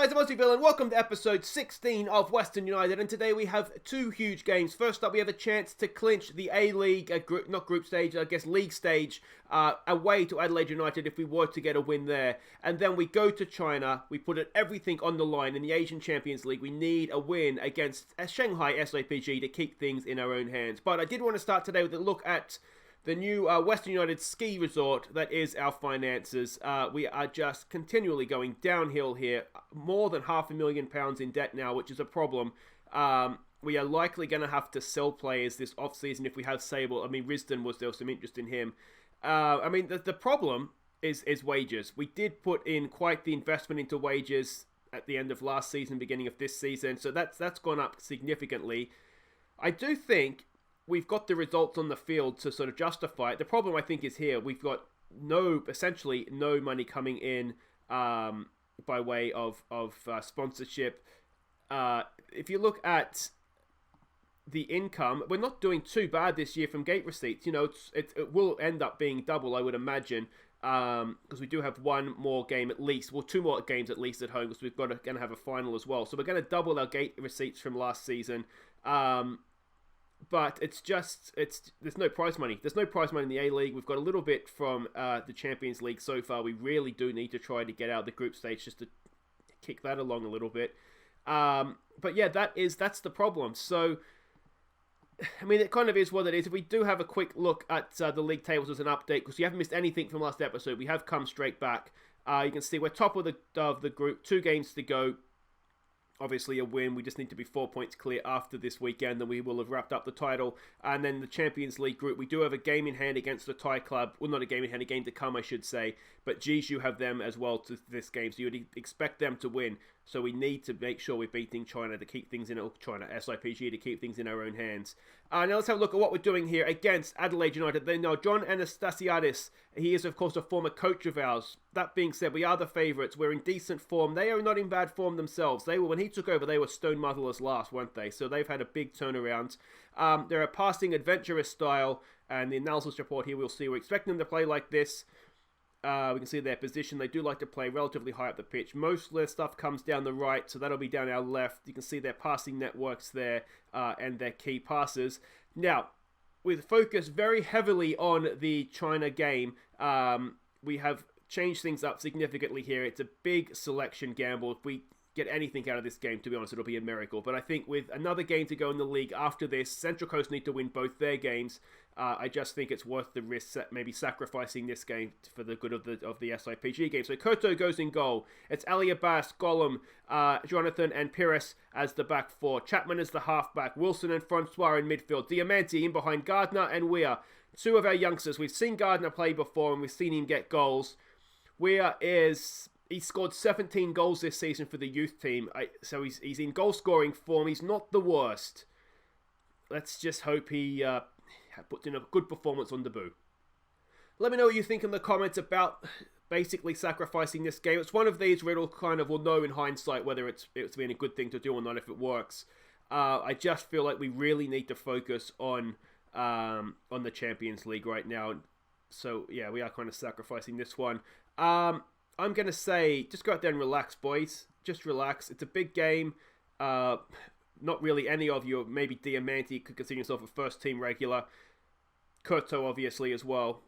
guys, I'm Aussie and welcome to episode 16 of Western United, and today we have two huge games. First up, we have a chance to clinch the A-League, league stage, away to Adelaide United if we were to get a win there. And then we go to China, we put everything on the line in the Asian Champions League. We need a win against Shanghai SIPG to keep things in our own hands. But I did want to start today with a look at the new Western United ski resort that is our finances. We are just continually going downhill here. More than £500,000 in debt now, which is a problem. We are likely going to have to sell players this off-season if we have Sable. I mean, Risdon there was some interest in him. The problem is wages. We did put in quite the investment into wages at the end of last season, beginning of this season. So that's gone up significantly. I do think we've got the results on the field to sort of justify it. The problem, I think, is here. We've got essentially no money coming in by way of sponsorship. If you look at the income, we're not doing too bad this year from gate receipts. You know, it will end up being double, I would imagine, because we do have one more game at least, well, two more games at least at home, because we've got going to have a final as well. So we're going to double our gate receipts from last season. But there's no prize money. There's no prize money in the A-League. We've got a little bit from the Champions League so far. We really do need to try to get out of the group stage just to kick that along a little bit. But yeah, that's the problem. So, I mean, it kind of is what it is. If we do have a quick look at the league tables as an update, because you haven't missed anything from last episode, we have come straight back. You can see we're top of the group, 2 games to go. Obviously a win. We just need to be 4 points clear after this weekend, and we will have wrapped up the title. And then the Champions League group, we do have a game in hand against the Thai club. Well, not a game in hand, a game to come, I should say. But Jeju have them as well to this game, so you would expect them to win. So we need to make sure we're beating China to keep things in SIPG to keep things in our own hands. Now let's have a look at what we're doing here against Adelaide United. They know John Anastasiadis. He is, of course, a former coach of ours. That being said, we are the favourites. We're in decent form. They are not in bad form themselves. When he took over, they were stone motherless last, weren't they? So they've had a big turnaround. They're a passing, adventurous style, and the analysis report here we'll see. We're expecting them to play like this. We can see their position. They do like to play relatively high up the pitch. Most of their stuff comes down the right, so that'll be down our left. You can see their passing networks there and their key passes. Now, with focus very heavily on the China game, we have changed things up significantly here. It's a big selection gamble. If we get anything out of this game, to be honest, it'll be a miracle. But I think with another game to go in the league after this, Central Coast need to win both their games. I just think it's worth the risk, maybe sacrificing this game for the good of the SIPG game. So Koto goes in goal. It's Ali Abbas, Gollum, Jonathan, and Pires as the back four. Chapman is the halfback. Wilson and Francois in midfield. Diamanti in behind Gardner and Weir. 2 of our youngsters. We've seen Gardner play before and we've seen him get goals. He scored 17 goals this season for the youth team, so he's in goal-scoring form. He's not the worst. Let's just hope he puts in a good performance on debut. Let me know what you think in the comments about basically sacrificing this game. It's one of these where we'll know in hindsight whether it's been a good thing to do or not if it works. I just feel like we really need to focus on the Champions League right now. So yeah, we are kind of sacrificing this one. I'm going to say, just go out there and relax, boys. Just relax. It's a big game. Not really any of you, maybe Diamanti could consider himself a first-team regular. Kurto, obviously, as well.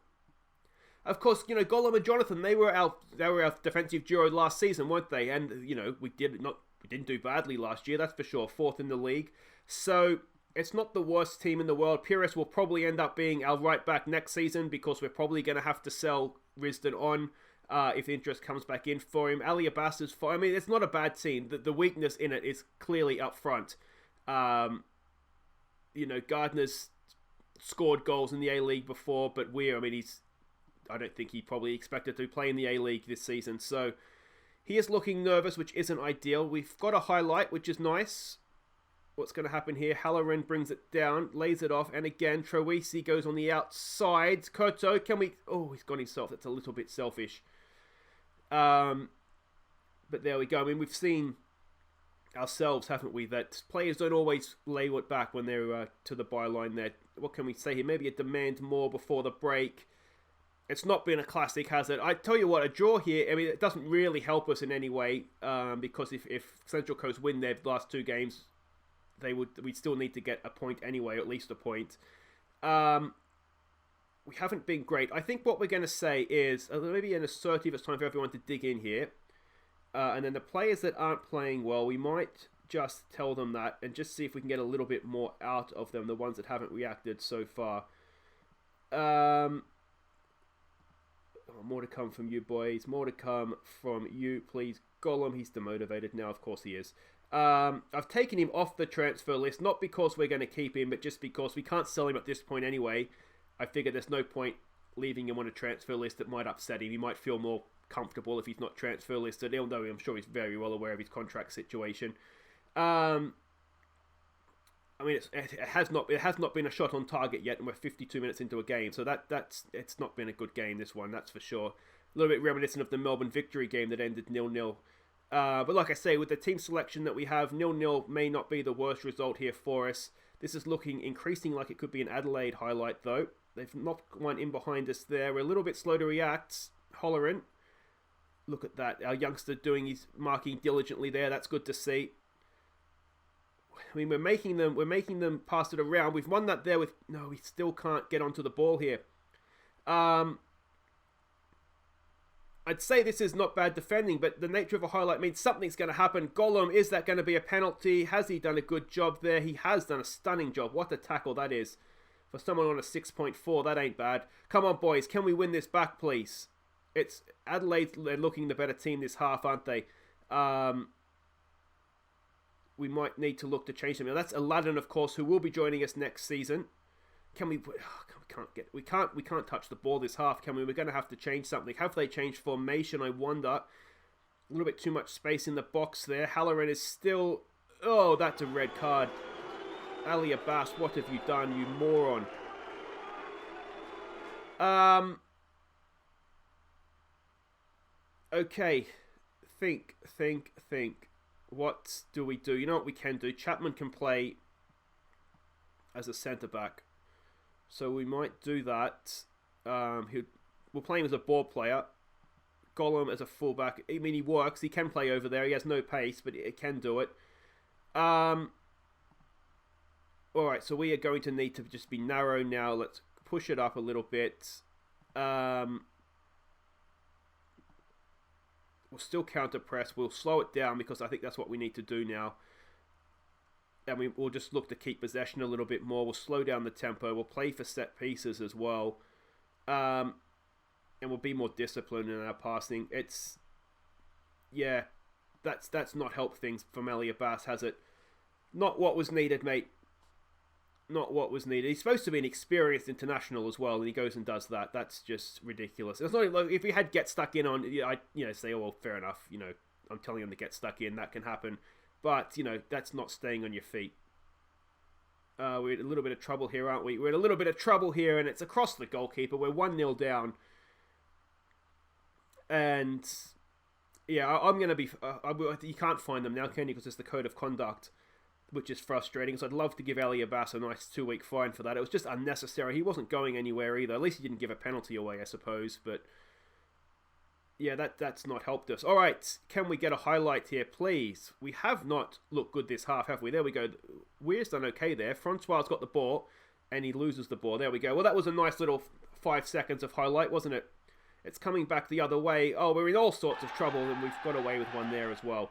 Of course, Gollum and Jonathan, they were our defensive duo last season, weren't they? And, we didn't do badly last year, that's for sure. 4th in the league. So, it's not the worst team in the world. Pires will probably end up being our right back next season because we're probably going to have to sell Risdon on. If interest comes back in for him. Ali Abbas is fine. I mean, it's not a bad team. The weakness in it is clearly up front. Gardner's scored goals in the A-League before, but I don't think he probably expected to play in the A-League this season. So he is looking nervous, which isn't ideal. We've got a highlight, which is nice. What's going to happen here? Halloran brings it down, lays it off, and again, Troisi goes on the outside. Koto, he's gone himself. That's a little bit selfish. But there we go. I mean, we've seen ourselves, haven't we, that players don't always lay it back when they're to the byline there. What can we say here? Maybe a demand more before the break. It's not been a classic, has it? I tell you what, a draw here, I mean, it doesn't really help us in any way, because if Central Coast win their last 2 games, we'd still need to get a point anyway, or at least a point. We haven't been great. I think what we're going to say is, maybe an assertive, it's time for everyone to dig in here. And then the players that aren't playing well, we might just tell them that and just see if we can get a little bit more out of them, the ones that haven't reacted so far. More to come from you, boys. More to come from you, please. Gollum, he's demotivated now. Of course he is. I've taken him off the transfer list, not because we're going to keep him, but just because we can't sell him at this point anyway. I figure there's no point leaving him on a transfer list that might upset him. He might feel more comfortable if he's not transfer listed, although I'm sure he's very well aware of his contract situation. I mean, it has not been a shot on target yet, and we're 52 minutes into a game, so it's not been a good game, this one, that's for sure. A little bit reminiscent of the Melbourne victory game that ended 0-0. But like I say, with the team selection that we have, 0-0 may not be the worst result here for us. This is looking increasing like it could be an Adelaide highlight, though. They've knocked one in behind us there. We're a little bit slow to react. Holleran. Look at that. Our youngster doing his marking diligently there. That's good to see. I mean, we're making them pass it around. We've won that there with... No, we still can't get onto the ball here. I'd say this is not bad defending, but the nature of a highlight means something's going to happen. Gollum, is that going to be a penalty? Has he done a good job there? He has done a stunning job. What a tackle that is. For someone on a 6.4, that ain't bad. Come on, boys. Can we win this back, please? It's Adelaide, they're looking the better team this half, aren't they? We might need to look to change them. Now, that's Aladdin, of course, who will be joining us next season. Can we... we can't touch the ball this half, can we? We're going to have to change something. Have they changed formation, I wonder? A little bit too much space in the box there. Halloran is still... Oh, that's a red card. Ali Abbas, what have you done, you moron? Okay. Think. What do we do? You know what we can do? Chapman can play as a centre-back. So we might do that. We'll play him as a ball player. Gollum as a fullback. I mean, he works. He can play over there. He has no pace, but he can do it. Alright, so we are going to need to just be narrow now. Let's push it up a little bit. We'll still counter press. We'll slow it down because I think that's what we need to do now. And we'll just look to keep possession a little bit more. We'll slow down the tempo. We'll play for set pieces as well. And we'll be more disciplined in our passing. Yeah, that's not helped things from Ali Abbas, has it? Not what was needed, mate. Not what was needed. He's supposed to be an experienced international as well, and he goes and does that. That's just ridiculous. It's not like if we had get stuck in on, I'd say, oh well, fair enough. I'm telling him to get stuck in. That can happen, but that's not staying on your feet. We're in a little bit of trouble here, aren't we? We're in a little bit of trouble here, and it's across the goalkeeper. We're 1-0 down, and yeah, I'm gonna be. You can't find them now, can you? Because it's the code of conduct, which is frustrating. So I'd love to give Ali Abbas a nice 2-week fine for that. It was just unnecessary. He wasn't going anywhere either. At least he didn't give a penalty away, I suppose. But yeah, that's not helped us. All right, can we get a highlight here, please? We have not looked good this half, have we? There we go. Weir's done okay there. Francois got the ball, and he loses the ball. There we go. Well, that was a nice little 5 seconds of highlight, wasn't it? It's coming back the other way. Oh, we're in all sorts of trouble, and we've got away with one there as well.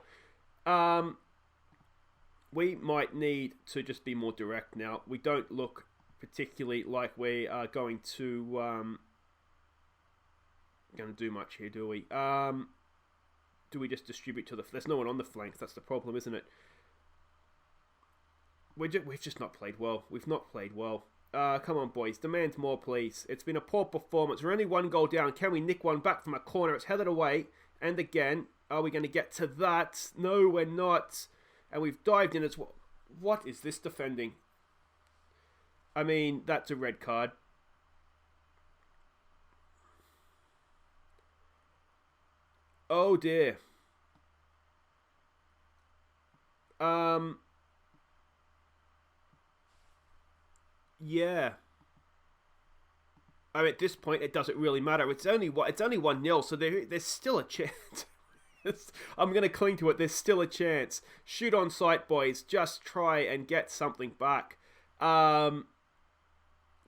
We might need to just be more direct now. We don't look particularly like we are going to do much here, do we? Do we just distribute to the... There's no one on the flanks. That's the problem, isn't it? We've just not played well. We've not played well. Come on, boys. Demand more, please. It's been a poor performance. We're only 1 goal down. Can we nick one back from a corner? It's headed away. And again, are we going to get to that? No, we're not. And we've dived in as well. What is this defending? I mean, that's a red card. Oh dear. Yeah. I mean, at this point, it doesn't really matter. It's only 1-0, so there's still a chance. I'm going to cling to it. There's still a chance. Shoot on sight, boys. Just try and get something back.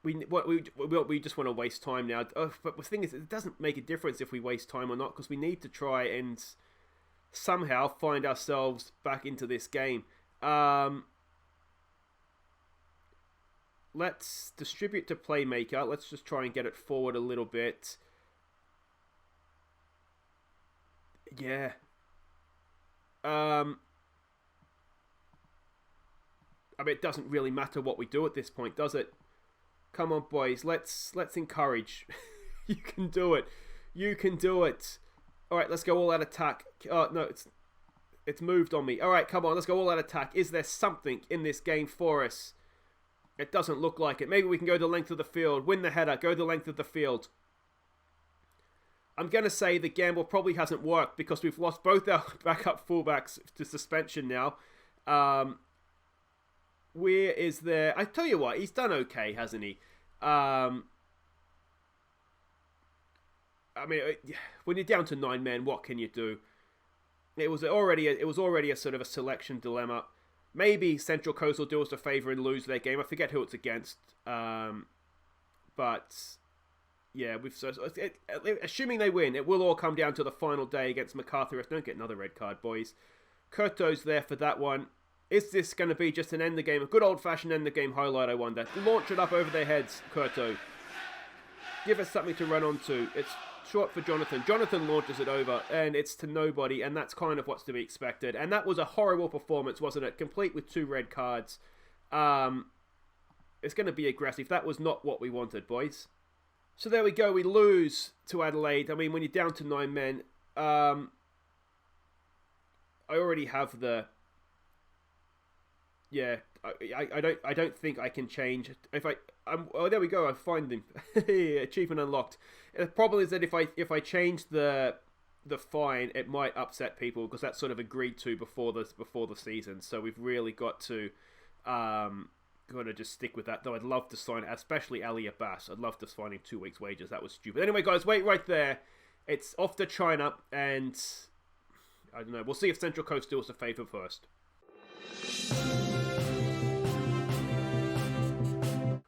We just want to waste time now. But the thing is, it doesn't make a difference if we waste time or not, because we need to try and somehow find ourselves back into this game. Let's distribute to Playmaker. Let's just try and get it forward a little bit. Yeah. I mean, it doesn't really matter what we do at this point, does it? Come on, boys. Let's encourage. You can do it. You can do it. All right, let's go all out attack. Oh, no, it's moved on me. All right, come on. Let's go all out attack. Is there something in this game for us? It doesn't look like it. Maybe we can go the length of the field. Win the header. Go the length of the field. I'm going to say the gamble probably hasn't worked because we've lost both our backup fullbacks to suspension now. Where is there? I tell you what, he's done okay, hasn't he? I mean, when you're down to 9 men, what can you do? It was already a sort of a selection dilemma. Maybe Central Coast will do us a favour and lose their game. I forget who it's against. But yeah, assuming they win, it will all come down to the final day against MacArthur. Don't get another red card, boys. Kurto's there for that one. Is this going to be just an end the game, a good old-fashioned end the game highlight, I wonder? Launch it up over their heads, Kurto. Give us something to run onto. It's short for Jonathan. Jonathan launches it over, and it's to nobody, and that's kind of what's to be expected. And that was a horrible performance, wasn't it? Complete with 2 red cards. It's going to be aggressive. That was not what we wanted, boys. So there we go. We lose to Adelaide. I mean, when you're down to 9 men, I already have the... Yeah, I don't think I can change. Oh, there we go. I find them. Achievement unlocked. The problem is that if I change the fine, it might upset people because that's sort of agreed to before the season. So we've really got to just stick with that. Though I'd love to sign, especially Ali Abbas. I'd love to sign him 2 weeks' wages. That was stupid. Anyway, guys, wait right there. It's off to China, and I don't know. We'll see if Central Coast do us a favour first.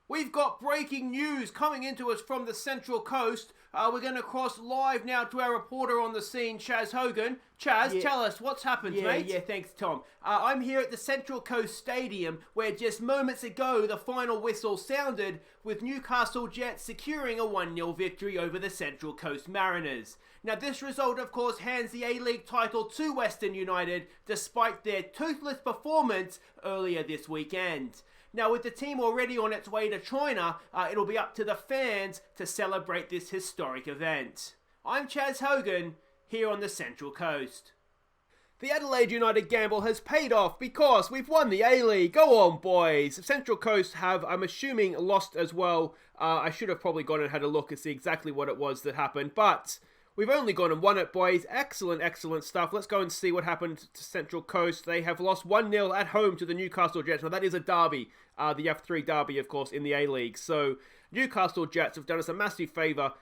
We've got breaking news coming into us from the Central Coast. We're going to cross live now to our reporter on the scene, Chaz Hogan. Chaz, Tell us what's happened, mate. Yeah, thanks, Tom. I'm here at the Central Coast Stadium, where just moments ago the final whistle sounded, with Newcastle Jets securing a 1-0 victory over the Central Coast Mariners. Now, this result, of course, hands the A-League title to Western United, despite their toothless performance earlier this weekend. Now, with the team already on its way to China, it'll be up to the fans to celebrate this historic event. I'm Chaz Hogan, here on the Central Coast. The Adelaide United gamble has paid off because we've won the A-League. Go on, boys. Central Coast have, I'm assuming, lost as well. I should have probably gone and had a look and see exactly what it was that happened, but we've only gone and won it, boys. Excellent, excellent stuff. Let's go and see what happened to Central Coast. They have lost 1-0 at home to the Newcastle Jets. Now, that is a derby, the F3 derby, of course, in the A-League. So, Newcastle Jets have done us a massive favour,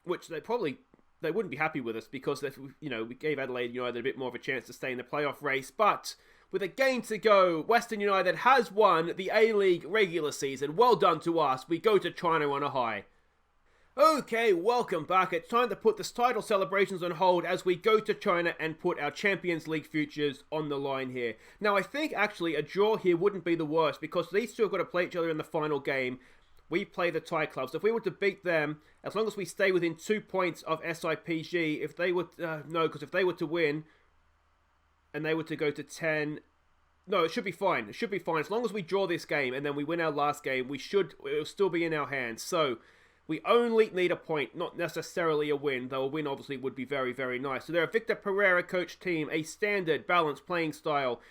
which they wouldn't be happy with us because, we gave Adelaide United a bit more of a chance to stay in the playoff race. But with a game to go, Western United has won the A-League regular season. Well done to us. We go to China on a high. Okay, welcome back. It's time to put the title celebrations on hold as we go to China and put our Champions League futures on the line here. Now, I think actually a draw here wouldn't be the worst because these two have got to play each other in the final game. We play the Thai clubs. If we were to beat them, as long as we stay within 2 points of SIPG, if they would... if they were to win and they were to go to 10... No, it should be fine. It should be fine. As long as we draw this game and then we win our last game, it'll still be in our hands. So... we only need a point, not necessarily a win, though a win obviously would be very, very nice. So they're a Victor Pereira coach team, a standard, balanced playing style.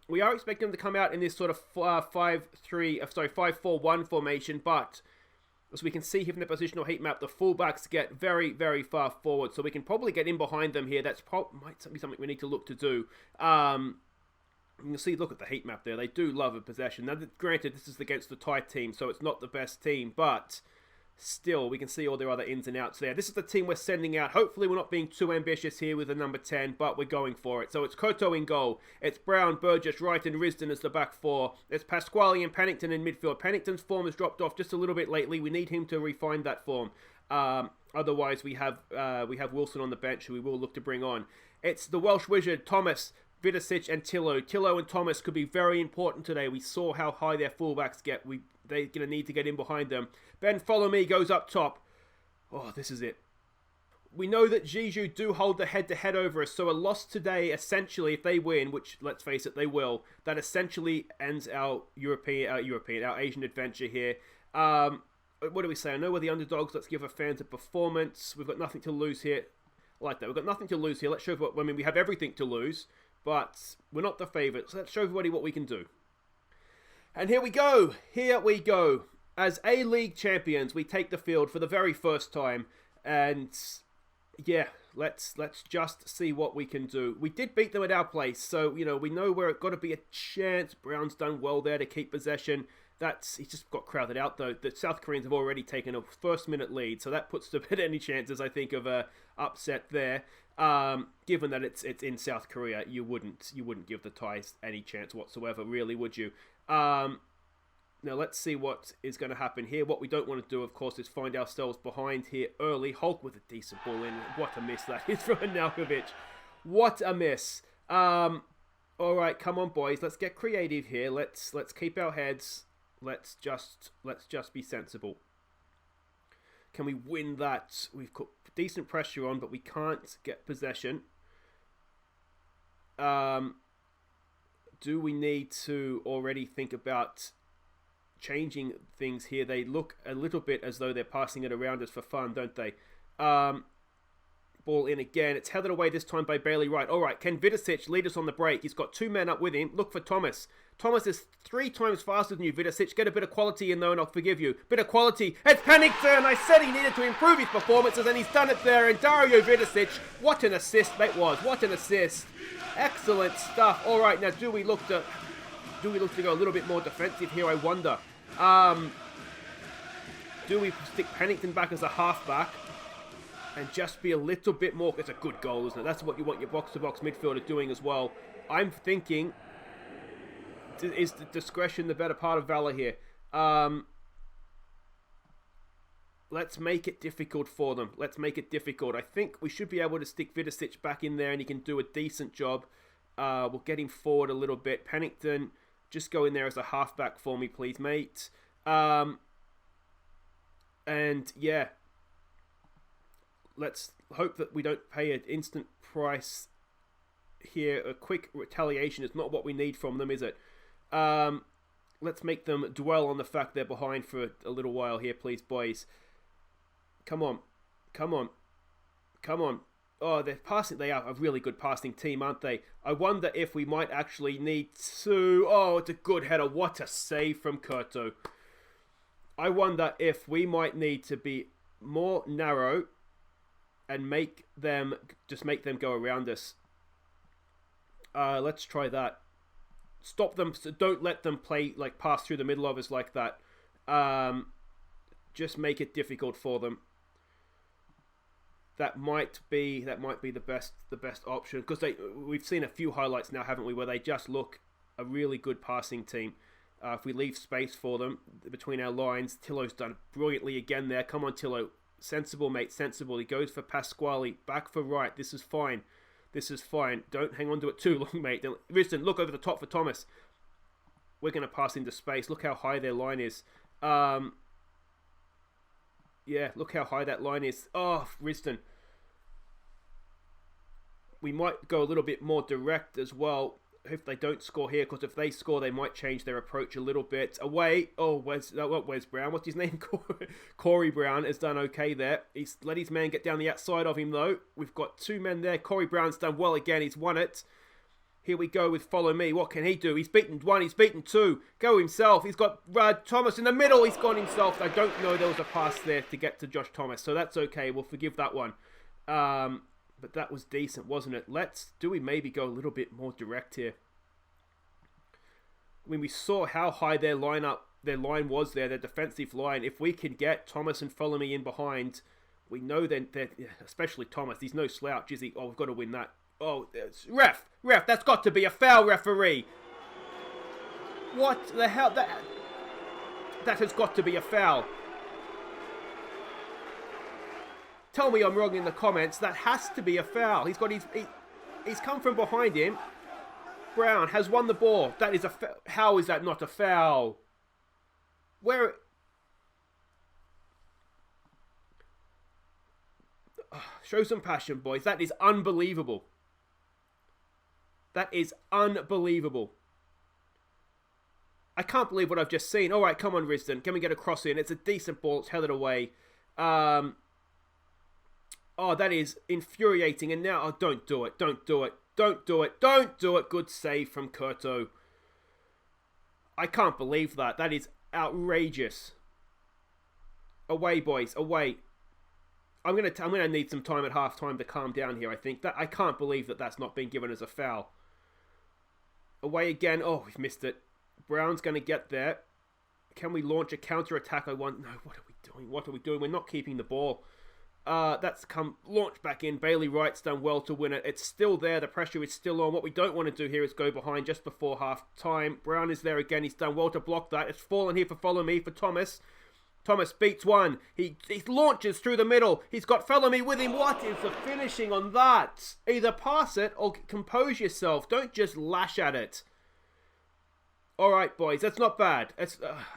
We are expecting them to come out in this sort of 5-4-1 formation, but as we can see here from the positional heat map, the fullbacks get very, very far forward, so we can probably get in behind them here. That's might be something we need to look to do. You can see, look at the heat map there. They do love a possession. Now, granted, this is against the Thai team, so it's not the best team, but... still, we can see all their other ins and outs there. This is the team we're sending out. Hopefully, we're not being too ambitious here with the number 10, but we're going for it. So it's Koto in goal. It's Brown, Burgess, Wright, and Risdon as the back four. It's Pasquale and Pennington in midfield. Pennington's form has dropped off just a little bit lately. We need him to refine that form. Otherwise, we have Wilson on the bench, who we will look to bring on. It's the Welsh Wizard, Thomas, Vidicic, and Tillo. Tillo and Thomas could be very important today. We saw how high their fullbacks get. They're going to need to get in behind them. Ben Follow Me goes up top. Oh, this is it. We know that Jeju do hold the head-to-head over us, so a loss today, essentially, if they win, which, let's face it, they will, that essentially ends our Asian adventure here. What do we say? I know we're the underdogs. Let's give our fans a performance. We've got nothing to lose here. I like that. We've got nothing to lose here. Let's show everybody, I mean, we have everything to lose, but we're not the favourites. Let's show everybody what we can do. And here we go. Here we go. As A-League champions, we take the field for the very first time. And yeah, let's just see what we can do. We did beat them at our place, so, you know, we know where it's got to be a chance. Brown's done well there to keep possession. He just got crowded out, though. The South Koreans have already taken a first-minute lead, so that puts to bed any chances, I think, of a upset there. Given that it's in South Korea, you wouldn't give the Thais any chance whatsoever, really, would you? Now, let's see what is going to happen here. What we don't want to do, of course, is find ourselves behind here early. Hulk with a decent ball in. What a miss that is from Anelkovic. What a miss. All right, come on, boys. Let's get creative here. Let's keep our heads. Let's just be sensible. Can we win that? We've got decent pressure on, but we can't get possession. Do we need to already think about changing things here? They look a little bit as though they're passing it around us for fun, don't they? Ball in again. It's headed away this time by Bailey Wright. All right, can Vidicic lead us on the break? He's got two men up with him. Look for Thomas. Thomas is 3 times faster than you, Vidicic. Get a bit of quality in though and I'll forgive you. Bit of quality. It's Pennington! I said he needed to improve his performances and he's done it there. And Dario Vidicic, what an assist that was. What an assist. Excellent stuff. All right, now do we look to go a little bit more defensive here, I wonder? Do we stick Pennington back as a halfback and just be a little bit more? It's a good goal, isn't it? That's what you want your box-to-box midfielder doing as well. I'm thinking, is the discretion the better part of valor here? Let's make it difficult for them. Let's make it difficult. I think we should be able to stick Vidicic back in there and he can do a decent job. We'll get him forward a little bit. Pennington, just go in there as a halfback for me, please, mate. And yeah, let's hope that we don't pay an instant price here. A quick retaliation is not what we need from them, is it? Let's make them dwell on the fact they're behind for a little while here, please, boys. Come on. Come on. Come on. Oh, they're passing. They are a really good passing team, aren't they? I wonder if we might actually need to... Oh, it's a good header. What a save from Kurto. I wonder if we might need to be more narrow and make them go around us. Let's try that. Stop them. So don't let them pass through the middle of us like that. Just make it difficult for them. That might be the best option, because we've seen a few highlights now, haven't we, where they just look a really good passing team. If we leave space for them between our lines, Tillo's done brilliantly again there. Come on, Tillo. Sensible, mate, sensible. He goes for Pasquale. Back for Wright. This is fine. This is fine. Don't hang on to it too long, mate. Risdon, look over the top for Thomas. We're going to pass into space. Look how high their line is. Yeah, look how high that line is. Oh, Risdon. We might go a little bit more direct as well if they don't score here, because if they score, they might change their approach a little bit. Away. Oh, where's Brown? What's his name? Corey Brown has done okay there. He's let his man get down the outside of him, though. We've got two men there. Corey Brown's done well again. He's won it. Here we go with Follow Me. What can he do? He's beaten one. He's beaten two. Go himself. He's got Thomas in the middle. He's gone himself. I don't know there was a pass there to get to Josh Thomas, so that's okay. We'll forgive that one. But that was decent, wasn't it? Do we maybe go a little bit more direct here? When we saw how high their lineup their line was there, their defensive line. If we can get Thomas and Follow Me in behind, we know that, especially Thomas, he's no slouch, is he? Oh, we've got to win that. Oh, ref, that's got to be a foul, referee. What the hell? That has got to be a foul. Tell me I'm wrong in the comments. That has to be a foul. He's come from behind him. Brown has won the ball. That is a foul. How is that not a foul? Where? Show some passion, boys. That is unbelievable. That is unbelievable. I can't believe what I've just seen. All right, come on, Risdon. Can we get a cross in? It's a decent ball. Let's head it away. Oh, that is infuriating. And now, oh, don't do it. Don't do it. Don't do it. Don't do it. Good save from Kurto. I can't believe that. That is outrageous. Away, boys. Away. I'm gonna need some time at halftime to calm down here. I think that I can't believe that that's not been given as a foul. Away again. Oh, we've missed it. Brown's gonna get there. Can we launch a counter attack? No. What are we doing? What are we doing? We're not keeping the ball. That's come launched back in. Bailey Wright's done well to win it. It's still there. The pressure is still on. What we don't want to do here is go behind just before half time. Brown is there again. He's done well to block that. It's fallen here for Follow Me for Thomas. Thomas beats one. He launches through the middle. He's got Follow Me with him. What is the finishing on that? Either pass it or compose yourself. Don't just lash at it. All right, boys. That's not bad.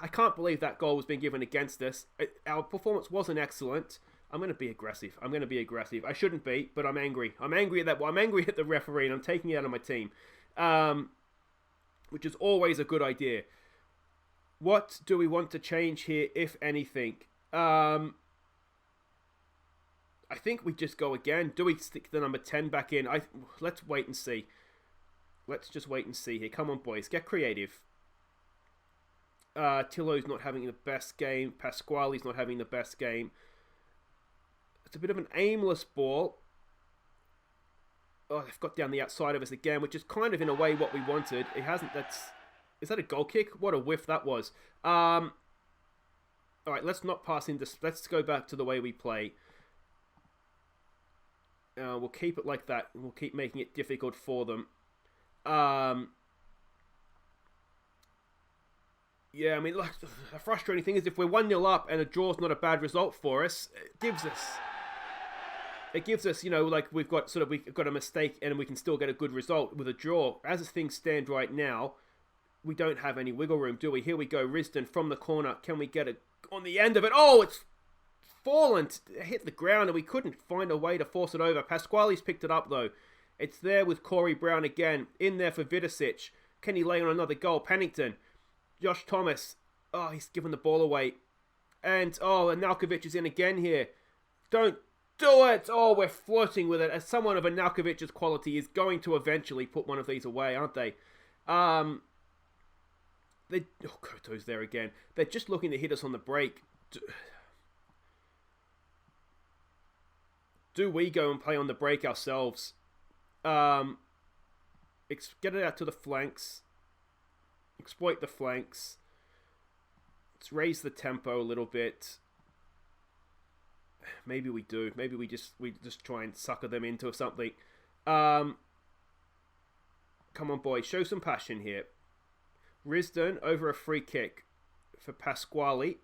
I can't believe that goal was being given against us. Our performance wasn't excellent. I'm going to be aggressive. I shouldn't be, but I'm angry. I'm angry at that. Well, I'm angry at the referee, and I'm taking it out of my team, which is always a good idea. What do we want to change here, if anything? I think we just go again. Do we stick the number 10 back in? Let's wait and see. Let's just wait and see here. Come on, boys. Get creative. Tillo's not having the best game. Pasquale's not having the best game. It's a bit of an aimless ball. Oh, they've got down the outside of us again, which is kind of in a way what we wanted. It hasn't. Is that a goal kick? What a whiff that was. All right, let's not pass into. Let's go back to the way we play. We'll keep it like that. We'll keep making it difficult for them. Yeah, I mean, look, the frustrating thing is if we're 1-0 up and a draw's not a bad result for us, it gives us, you know, like we've got a mistake and we can still get a good result with a draw. As things stand right now, we don't have any wiggle room, do we? Here we go, Risdon from the corner. Can we get it on the end of it? Oh, it's fallen, hit the ground, and we couldn't find a way to force it over. Pasquale's picked it up, though. It's there with Corey Brown again. In there for Vidicic. Can he lay on another goal? Pennington. Josh Thomas. Oh, he's given the ball away. And Nalkovic is in again here. Don't do it! Oh, we're flirting with it. As someone of a Nalkovic's quality is going to eventually put one of these away, aren't they? Koto's there again. They're just looking to hit us on the break. Do we go and play on the break ourselves? Get it out to the flanks. Exploit the flanks. Let's raise the tempo a little bit. Maybe we do. Maybe we just try and sucker them into something. Come on, boys. Show some passion here. Risdon over a free kick for Pasquale.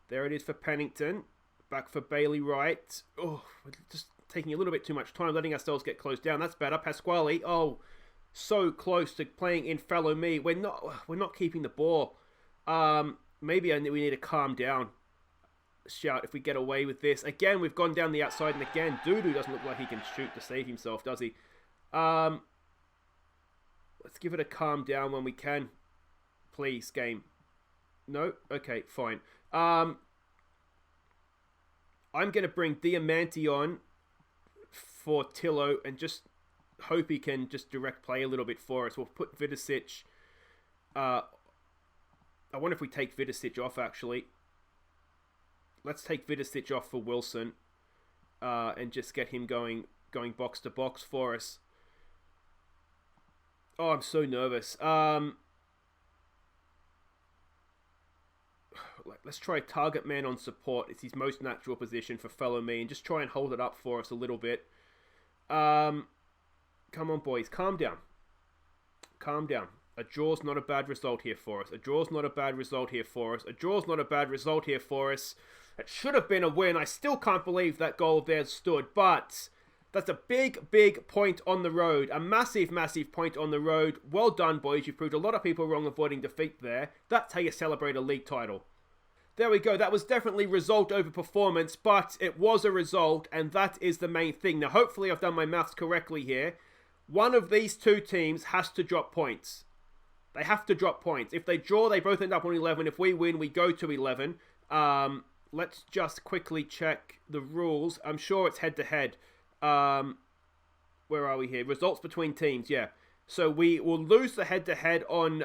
There it is for Pennington. Back for Bailey Wright. Oh, we're just taking a little bit too much time, letting ourselves get closed down. That's better. Pasquale. Oh, so close to playing in Follow Me. We're not keeping the ball. Maybe we need to calm down. Shout if we get away with this. Again, we've gone down the outside, and again, Dudu doesn't look like he can shoot to save himself, does he? Let's give it a calm down when we can. Please, game. No? Okay, fine. I'm going to bring Diamanti on for Tillo and just hope he can just direct play a little bit for us. We'll put Vidicic. I wonder if we take Vidicic off, actually. Let's take Vidicic off for Wilson and just get him going box to box for us. Oh, I'm so nervous. let's try target man on support. It's his most natural position for fellow me, and just try and hold it up for us a little bit. Come on, boys. Calm down. Calm down. A draw's not a bad result here for us. A draw's not a bad result here for us. A draw's not a bad result here for us. It should have been a win. I still can't believe that goal there stood, but that's a big, big point on the road. A massive, massive point on the road. Well done, boys. You've proved a lot of people wrong avoiding defeat there. That's how you celebrate a league title. There we go. That was definitely result over performance, but it was a result, and that is the main thing. Now, hopefully I've done my maths correctly here. One of these two teams has to drop points. They have to drop points. If they draw, they both end up on 11. If we win, we go to 11. Let's just quickly check the rules. I'm sure it's head-to-head. Where are we here? Results between teams, yeah. So we will lose the head-to-head on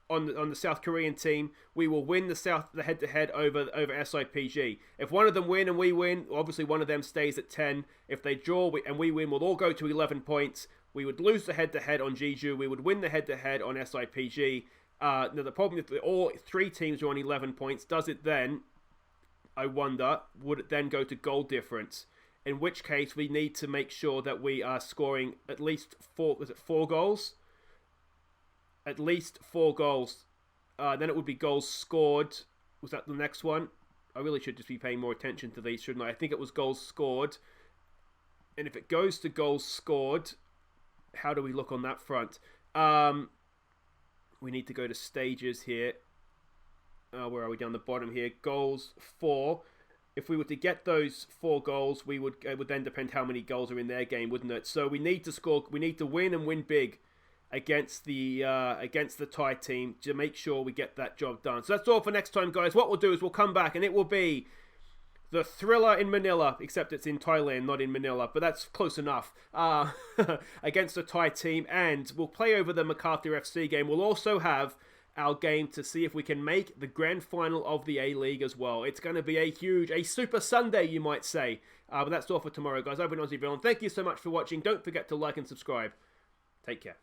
the South Korean team. We will win the head-to-head over SIPG. If one of them win and we win, obviously one of them stays at 10. If they draw and we win, we'll all go to 11 points. We would lose the head-to-head on Jeju. We would win the head-to-head on SIPG. Now, the problem is that all three teams are on 11 points. Does it then, I wonder, would it then go to goal difference? In which case, we need to make sure that we are scoring at least 4 goals? At least 4 goals. Then it would be goals scored. Was that the next one? I really should just be paying more attention to these, shouldn't I? I think it was goals scored. And if it goes to goals scored, how do we look on that front? We need to go to stages here. Where are we? Down the bottom here. Goals 4. If we were to get those 4 goals, it would then depend how many goals are in their game, wouldn't it? So we need to score. We need to win and win big against the Thai team to make sure we get that job done. So that's all for next time, guys. What we'll do is we'll come back and it will be the Thriller in Manila, except it's in Thailand, not in Manila, but that's close enough, against the Thai team, and we'll play over the MacArthur FC game. We'll also have our game to see if we can make the grand final of the A-League as well. It's going to be a Super Sunday, you might say. But that's all for tomorrow, guys. I've been Aussie Villain. Thank you so much for watching. Don't forget to like and subscribe. Take care.